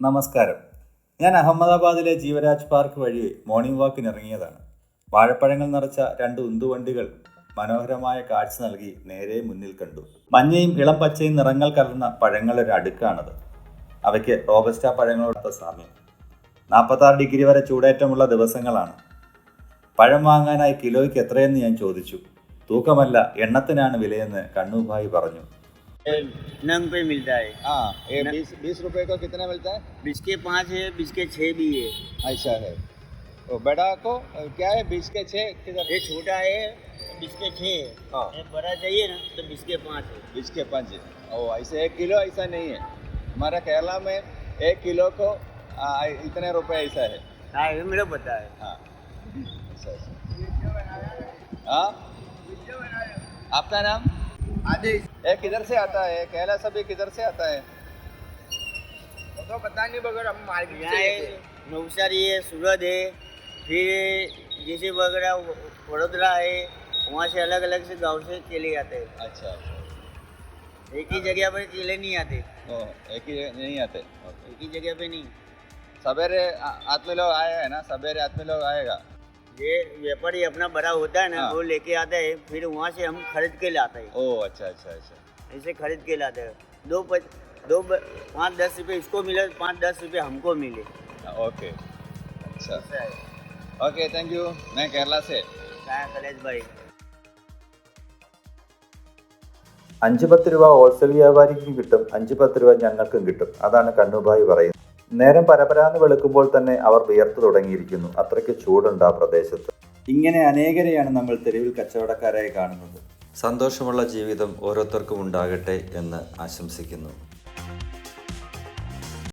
നമസ്കാരം. ഞാൻ അഹമ്മദാബാദിലെ ജീവരാജ് പാർക്ക് വഴി മോർണിംഗ് വാക്കിനിറങ്ങിയതാണ്. വാഴപ്പഴങ്ങൾ നിറച്ച 2 ഉന്തുവണ്ടികൾ മനോഹരമായ കാഴ്ച നൽകി നേരെ മുന്നിൽ കണ്ടു. മഞ്ഞയും ഇളം പച്ചയും നിറങ്ങൾ കലർന്ന പഴങ്ങളുടെ അടുക്കാണത്. അവയ്ക്ക് റോബസ്റ്റ പഴങ്ങളോടൊത്ത സാമ്യം. 46 ഡിഗ്രി വരെ ചൂടേറ്റമുള്ള ദിവസങ്ങളാണ്. പഴം വാങ്ങാനായി കിലോയ്ക്ക് എത്രയെന്ന് ഞാൻ ചോദിച്ചു. തൂക്കമല്ല, എണ്ണത്തിനാണ് വിലയെന്ന് കണ്ണുഭായി പറഞ്ഞു. नंग पे मिलता है। हाँ, ये 20 रुपए का कितना मिलता है? 20 के 5 है, 20 के 6 भी है। ऐसा है। तो बड़ा को क्या है? 20 के 6 किधर? ये छोटा है 20 के 6 है। हाँ। ये बड़ा चाहिए ना तो 20 के 5 है। 20 के 5 है। ओ ऐसे 1 किलो ऐसा नहीं है। हमारा केरला में 1 किलो को इतने रुपए ऐसा है। हाँ, ये मेरे पता है। हाँ, ऐसा। हाँ, आपका नाम? आदेश। ये किधर से आता है? केरला सभी किधर से आता है? वो तो पता नहीं मगर हम मार्केट से नवसारी है, सूरत है, फिर जैसे वगैरह वडोदरा है, वहाँ से अलग अलग से गांव से केले आते हैं। अच्छा, एक ही जगह पर केले नहीं आते। ओ, एक ही नहीं आते। एक ही जगह पे नहीं। सवेरे आदमी लोग आए हैं ना, सवेरे आदमी लोग आएगा। ये व्यापारी अपना बड़ा होता है ना, हाँ। वो लेके आता है, फिर वहाँ से हम खरीद के लाते हैं। ओ अच्छा अच्छा अच्छा। ऐसे खरीद के लाते हैं। 5-10 रुपये इसको मिले, 5-10 रुपये हमको मिले। ओके, अच्छा, ऐसा है। Okay, thank you. मैं केरला से। हाँ, कलेश भाई। 5-10 രൂപ ഹോൾസെയിൽ വ്യാപാരിക്കും കിട്ടും, 5-10 രൂപ ഞങ്ങൾക്കും കിട്ടും. അതാണ് കണ്ണുഭായി പറയുന്നത്. നേരം പരപരാന്ന് വെളുക്കുമ്പോൾ തന്നെ അവർ വിയർത്തു തുടങ്ങിയിരിക്കുന്നു. അത്രയ്ക്ക് ചൂടുണ്ട് ആ പ്രദേശത്ത്. ഇങ്ങനെ അനേകരെയാണ് നമ്മൾ തെരുവിൽ കച്ചവടക്കാരായി കാണുന്നത്. സന്തോഷമുള്ള ജീവിതം ഓരോരുത്തർക്കും ഉണ്ടാകട്ടെ എന്ന് ആശംസിക്കുന്നു.